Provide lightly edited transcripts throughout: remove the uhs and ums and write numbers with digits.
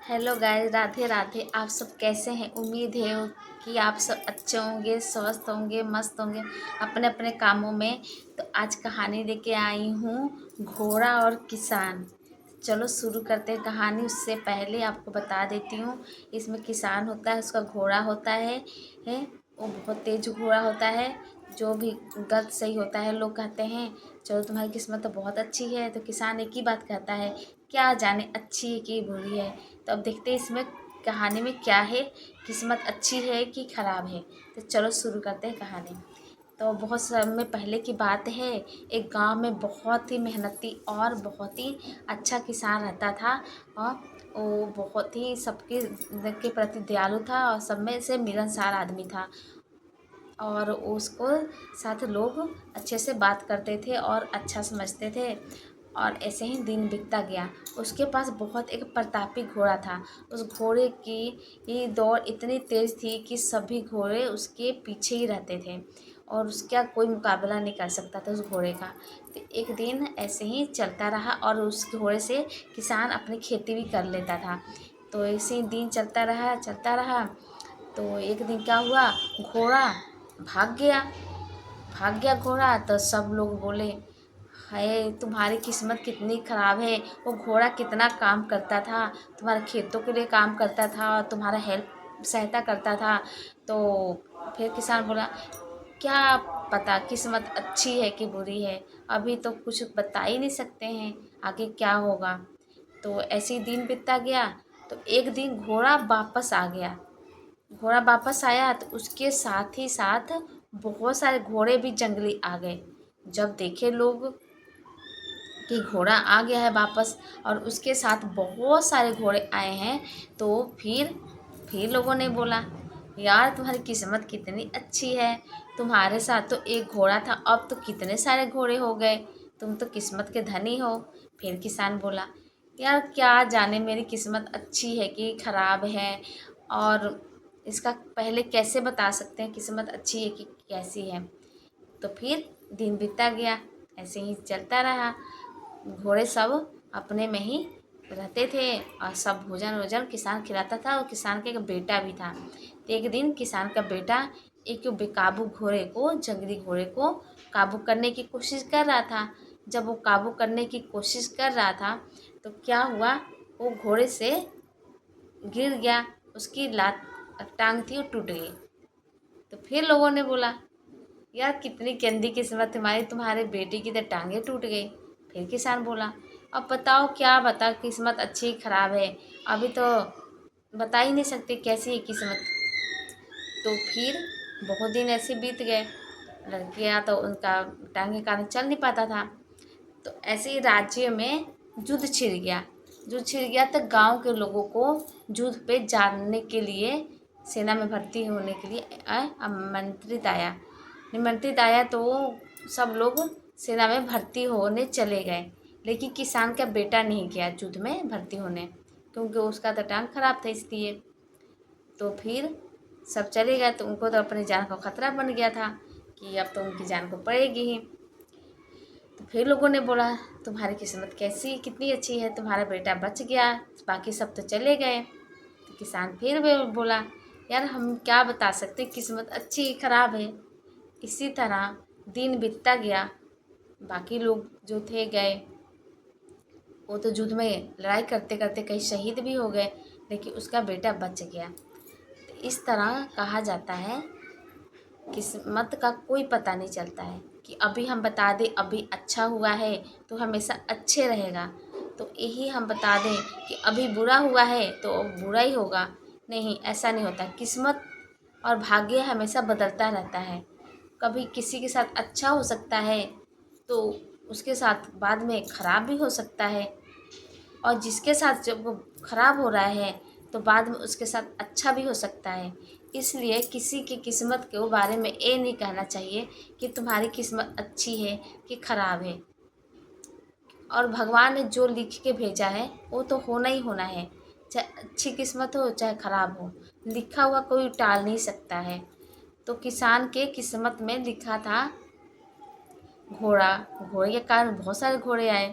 Hello guys, Radhe Radhe. आप सब कैसे हैं? उम्मीद है कि आप सब अच्छे होंगे, स्वस्थ होंगे, मस्त होंगे अपने अपने कामों में। तो आज कहानी लेके आई हूँ, घोड़ा और किसान। चलो शुरू करते हैं कहानी। उससे पहले आपको बता देती हूँ, इसमें किसान होता है, उसका घोड़ा होता है वो बहुत तेज घोड़ा होता है। जो भी गलत सही होता है, लोग कहते हैं चलो तुम्हारी किस्मत तो बहुत अच्छी है, तो किसान एक ही बात कहता है, क्या जाने अच्छी है कि बुरी है। तो अब देखते हैं इसमें कहानी में क्या है, किस्मत अच्छी है कि ख़राब है। तो चलो शुरू करते हैं कहानी। तो बहुत समय पहले की बात है, एक गांव में बहुत ही मेहनती और बहुत ही अच्छा किसान रहता था। और वो बहुत ही सबके के प्रति दयालु था और सब में से मिलनसार आदमी था। और उसको साथ लोग अच्छे से बात करते थे और अच्छा समझते थे। और ऐसे ही दिन बीतता गया। उसके पास बहुत एक प्रतापी घोड़ा था। उस घोड़े की ये दौड़ इतनी तेज़ थी कि सभी घोड़े उसके पीछे ही रहते थे और उसका कोई मुकाबला नहीं कर सकता था उस घोड़े का। तो एक दिन ऐसे ही चलता रहा और उस घोड़े से किसान अपनी खेती भी कर लेता था। तो ऐसे ही दिन चलता रहा। तो एक दिन क्या हुआ, घोड़ा भाग गया। घोड़ा। तो सब लोग बोले, हाय तुम्हारी किस्मत कितनी ख़राब है। वो घोड़ा कितना काम करता था, तुम्हारे खेतों के लिए काम करता था, तुम्हारा हेल्प सहायता करता था। तो फिर किसान बोला, क्या पता किस्मत अच्छी है कि बुरी है, अभी तो कुछ बता ही नहीं सकते हैं आगे क्या होगा। तो ऐसे ही दिन बीतता गया। तो एक दिन घोड़ा वापस आ गया। घोड़ा वापस आया तो उसके साथ ही साथ बहुत सारे घोड़े भी जंगली आ गए। जब देखे लोग कि घोड़ा आ गया है वापस और उसके साथ बहुत सारे घोड़े आए हैं, तो फिर लोगों ने बोला, यार तुम्हारी किस्मत कितनी अच्छी है, तुम्हारे साथ तो एक घोड़ा था, अब तो कितने सारे घोड़े हो गए, तुम तो किस्मत के धनी हो। फिर किसान बोला, यार क्या जाने मेरी किस्मत अच्छी है कि ख़राब है, और इसका पहले कैसे बता सकते हैं किस्मत अच्छी है कि कैसी है। तो फिर दिन बीतता गया, ऐसे ही चलता रहा। घोड़े सब अपने में ही रहते थे और सब भोजन वोजन किसान खिलाता था। और किसान का एक बेटा भी था। तो एक दिन किसान का बेटा एक बेकाबू घोड़े को, जंगली घोड़े को काबू करने की कोशिश कर रहा था। जब वो काबू करने की कोशिश कर रहा था तो क्या हुआ, वो घोड़े से गिर गया। उसकी लात टांग थी वो टूट गई। तो फिर लोगों ने बोला, यार कितनी गंदी किस्मत तुम्हारी, तुम्हारे बेटे की तो टांगे टूट गई। फिर किसान बोला, अब बताओ क्या बता, किस्मत अच्छी खराब है, अभी तो बता ही नहीं सकते कैसी है किस्मत। तो फिर बहुत दिन ऐसे बीत गए। लड़कियाँ तो उनका टांगे के कारण चल नहीं पाता था। तो ऐसे ही राज्य में युद्ध छिड़ गया। तो गांव के लोगों को युद्ध पे जाने के लिए, सेना में भर्ती होने के लिए निमंत्रित आया। तो सब लोग सेना में भर्ती होने चले गए, लेकिन किसान का बेटा नहीं गया युद्ध में भर्ती होने, क्योंकि उसका तो टांग खराब था इसलिए। तो फिर सब चले गए। तो उनको तो अपनी जान का खतरा बन गया था कि अब तो उनकी जान को पड़ेगी ही। तो फिर लोगों ने बोला, तुम्हारी किस्मत कैसी कितनी अच्छी है, तुम्हारा बेटा बच गया, बाकी सब तो चले गए। तो किसान फिर भी बोला, यार हम क्या बता सकते किस्मत अच्छी खराब है। इसी तरह दिन बीतता गया। बाकी लोग जो थे गए, वो तो युद्ध में लड़ाई करते करते कहीं शहीद भी हो गए, लेकिन उसका बेटा बच गया। तो इस तरह कहा जाता है, किस्मत का कोई पता नहीं चलता है कि अभी हम बता दें अभी अच्छा हुआ है तो हमेशा अच्छे रहेगा, तो यही हम बता दें कि अभी बुरा हुआ है तो बुरा ही होगा। नहीं, ऐसा नहीं होता। किस्मत और भाग्य हमेशा बदलता रहता है। कभी किसी के साथ अच्छा हो सकता है तो उसके साथ बाद में ख़राब भी हो सकता है, और जिसके साथ जब वो ख़राब हो रहा है तो बाद में उसके साथ अच्छा भी हो सकता है। इसलिए किसी की किस्मत के बारे में ये नहीं कहना चाहिए कि तुम्हारी किस्मत अच्छी है कि ख़राब है। और भगवान ने जो लिख के भेजा है वो तो होना ही होना है, चाहे अच्छी किस्मत हो चाहे ख़राब हो। लिखा हुआ कोई टाल नहीं सकता है। तो किसान के किस्मत में लिखा था घोड़ा। घोड़े के कारण बहुत सारे घोड़े आए,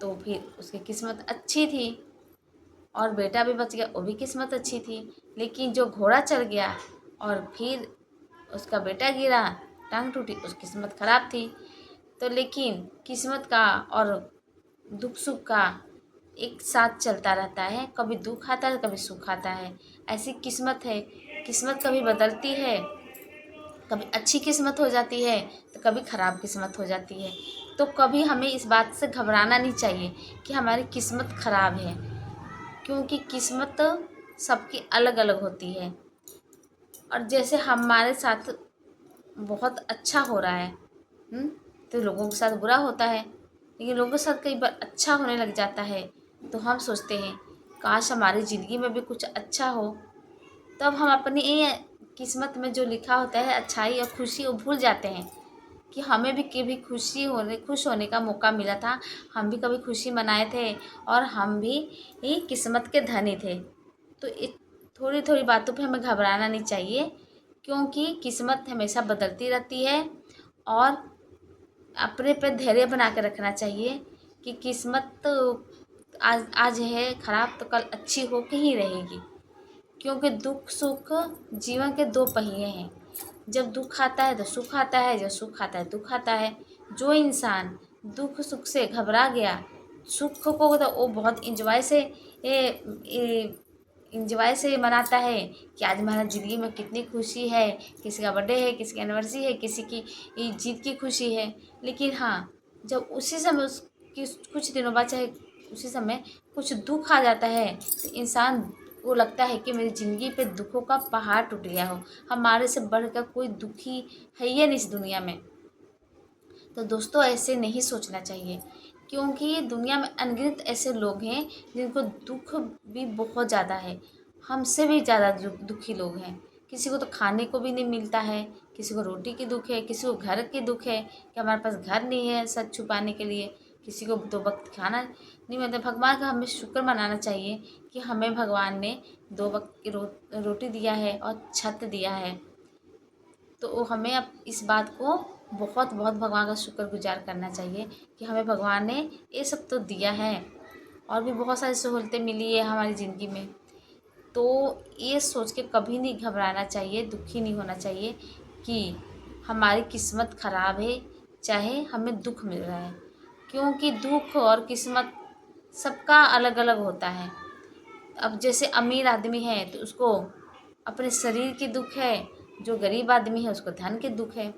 तो फिर उसकी किस्मत अच्छी थी। और बेटा भी बच गया, वो भी किस्मत अच्छी थी। लेकिन जो घोड़ा चढ़ गया और फिर उसका बेटा गिरा, टांग टूटी, उसकी किस्मत खराब थी। तो लेकिन किस्मत का और दुख सुख का एक साथ चलता रहता है, कभी दुख आता है कभी सुख आता है। ऐसी किस्मत है। किस्मत कभी बदलती है, कभी अच्छी किस्मत हो जाती है तो कभी ख़राब किस्मत हो जाती है। तो कभी हमें इस बात से घबराना नहीं चाहिए कि हमारी किस्मत ख़राब है, क्योंकि किस्मत सबकी अलग अलग होती है। और जैसे हमारे साथ बहुत अच्छा हो रहा है, तो लोगों के साथ बुरा होता है। लेकिन लोगों के साथ कई बार अच्छा होने लग जाता है तो हम सोचते हैं काश हमारी ज़िंदगी में भी कुछ अच्छा हो। तब हम अपनी ये किस्मत में जो लिखा होता है अच्छाई और खुशी, वो भूल जाते हैं कि हमें भी कभी खुश होने का मौका मिला था। हम भी कभी खुशी मनाए थे और हम भी ही किस्मत के धनी थे। तो थोड़ी थोड़ी बातों पे हमें घबराना नहीं चाहिए, क्योंकि किस्मत हमेशा बदलती रहती है। और अपने पे धैर्य बना के रखना चाहिए कि किस्मत तो आज आज है ख़राब तो कल अच्छी होके ही रहेगी। क्योंकि दुख सुख जीवन के दो पहिए हैं। जब दुख आता है तो सुख आता है, जब सुख आता है दुख आता है। जो इंसान दुख सुख से घबरा गया, सुख को तो वो बहुत इंजॉय से मनाता है कि आज हमारा ज़िंदगी में कितनी खुशी है। किसी का बर्थडे है, किसी की एनिवर्सरी है, किसी की जीत की खुशी है। लेकिन हाँ, जब उसी समय उसकी कुछ दिनों बाद चाहे उसी समय कुछ दुख आ जाता है तो इंसान को लगता है कि मेरी ज़िंदगी पे दुखों का पहाड़ टूट गया हो। हमारे से बढ़कर कोई दुखी है ही नहीं इस दुनिया में। तो दोस्तों ऐसे नहीं सोचना चाहिए, क्योंकि दुनिया में अनगिनत ऐसे लोग हैं जिनको दुख भी बहुत ज़्यादा है। हमसे भी ज़्यादा दुखी लोग हैं। किसी को तो खाने को भी नहीं मिलता है, किसी को रोटी की दुख है, किसी को घर की दुख है कि हमारे पास घर नहीं है सच छुपाने के लिए, किसी को 2 वक्त खाना नहीं मिलता। भगवान का हमें शुक्र मनाना चाहिए कि हमें भगवान ने 2 वक्त की रोटी दिया है और छत दिया है। तो हमें अब इस बात को बहुत बहुत भगवान का शुक्रगुजार करना चाहिए कि हमें भगवान ने ये सब तो दिया है और भी बहुत सारी सहूलतें मिली है हमारी ज़िंदगी में। तो ये सोच के कभी नहीं घबराना चाहिए, दुखी नहीं होना चाहिए कि हमारी किस्मत ख़राब है, चाहे हमें दुख मिल रहा है। क्योंकि दुख और किस्मत सबका अलग अलग होता है। अब जैसे अमीर आदमी है तो उसको अपने शरीर की दुख है, जो गरीब आदमी है उसको धन के दुख है।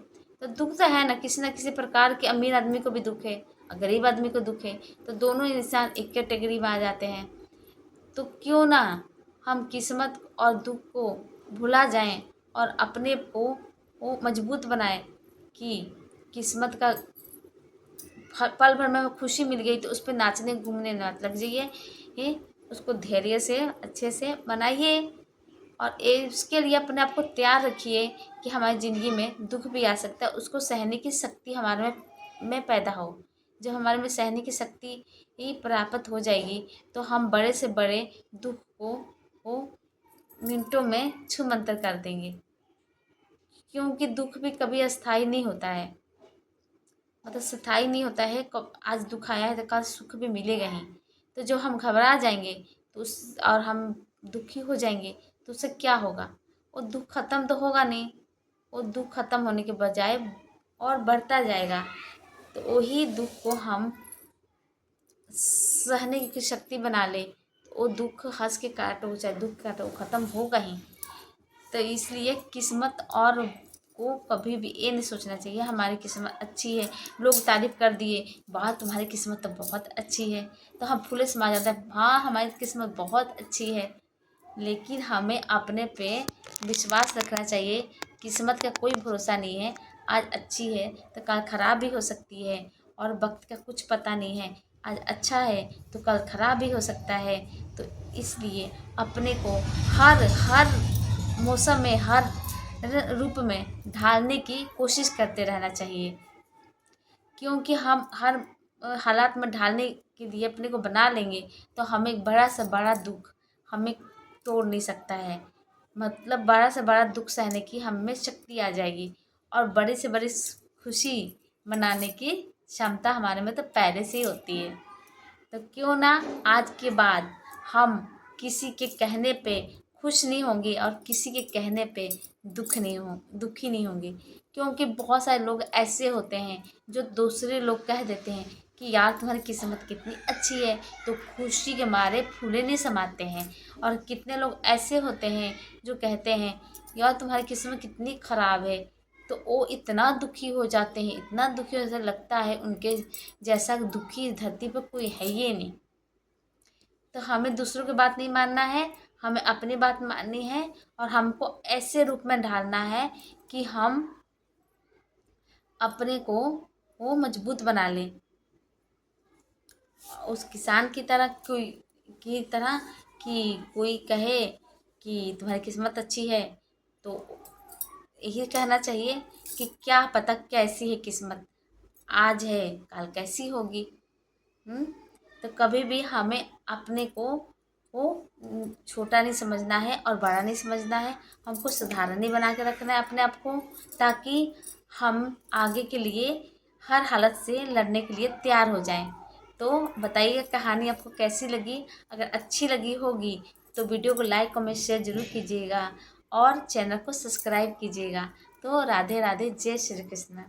तो दुख तो है ना किसी प्रकार के, अमीर आदमी को भी दुख है और गरीब आदमी को दुख है। तो दोनों इंसान एक कैटेगरी में आ जाते हैं। तो क्यों ना हम किस्मत और दुख को भुला जाएं और अपने को वो मजबूत बनाएं कि किस्मत का पल भर में खुशी मिल गई तो उस पर नाचने घूमने मत लग जाइए। ये उसको धैर्य से अच्छे से मनाइए और इसके लिए अपने आप को तैयार रखिए कि हमारी ज़िंदगी में दुख भी आ सकता है, उसको सहने की शक्ति हमारे में पैदा हो। जब हमारे में सहने की शक्ति ही प्राप्त हो जाएगी तो हम बड़े से बड़े दुख को वो मिनटों में छूमंतर कर देंगे। क्योंकि दुख भी कभी अस्थाई नहीं होता है, मतलब स्थायी नहीं होता है। कब आज दुख आया है तो कल सुख भी मिलेगा ही। तो जब हम घबरा जाएंगे तो उस और हम दुखी हो जाएंगे तो उससे क्या होगा? वो दुख खत्म तो होगा नहीं, वो दुख खत्म होने के बजाय और बढ़ता जाएगा। तो वही दुख को हम सहने की शक्ति बना ले तो वो दुख हंस के काटो चाहे दुख काटो वो खत्म होगा ही। तो इसलिए किस्मत और को कभी भी ये नहीं सोचना चाहिए हमारी किस्मत अच्छी है। लोग तारीफ़ कर दिए, वाह तुम्हारी किस्मत तो बहुत अच्छी है, तो हम फुले समा जाते हैं, हाँ हमारी किस्मत बहुत अच्छी है। लेकिन हमें अपने पे विश्वास रखना चाहिए। किस्मत का कोई भरोसा नहीं है, आज अच्छी है तो कल ख़राब भी हो सकती है और वक्त का कुछ पता नहीं है। आज अच्छा है तो कल ख़राब भी हो सकता है। तो इसलिए अपने को हर हर मौसम में हर रूप में ढालने की कोशिश करते रहना चाहिए। क्योंकि हम हर हालात में ढालने के लिए अपने को बना लेंगे तो हमें बड़ा से बड़ा दुख हमें तोड़ नहीं सकता है। मतलब बड़ा से बड़ा दुख सहने की हम में शक्ति आ जाएगी और बड़ी से बड़ी खुशी मनाने की क्षमता हमारे में तो पहले से ही होती है। तो क्यों ना आज के बाद हम किसी के कहने पे खुश नहीं होंगी और किसी के कहने पे दुखी नहीं होंगी। क्योंकि बहुत सारे लोग ऐसे होते हैं जो दूसरे लोग कह देते हैं कि यार तुम्हारी किस्मत कितनी अच्छी है, तो खुशी के मारे फूले नहीं समाते हैं। और कितने लोग ऐसे होते हैं जो कहते हैं यार तुम्हारी किस्मत कितनी ख़राब है, तो वो इतना दुखी हो जाते हैं, इतना दुखी हो जाते लगता है उनके जैसा दुखी धरती पर कोई है ही नहीं। तो हमें दूसरों की बात नहीं मानना है, हमें अपनी बात माननी है और हमको ऐसे रूप में ढालना है कि हम अपने को वो मजबूत बना लें। उस किसान की तरह कि कोई कहे कि तुम्हारी किस्मत अच्छी है, तो यही कहना चाहिए कि क्या पता कैसी है किस्मत, आज है कल कैसी होगी। हुँ? तो कभी भी हमें अपने को वो छोटा नहीं समझना है और बड़ा नहीं समझना है। हमको साधारण ही बना के रखना है अपने आप को, ताकि हम आगे के लिए हर हालत से लड़ने के लिए तैयार हो जाएं। तो बताइए कहानी आपको कैसी लगी। अगर अच्छी लगी होगी तो वीडियो को लाइक कमेंट शेयर ज़रूर कीजिएगा और चैनल को सब्सक्राइब कीजिएगा। तो राधे राधे, जय श्री कृष्ण।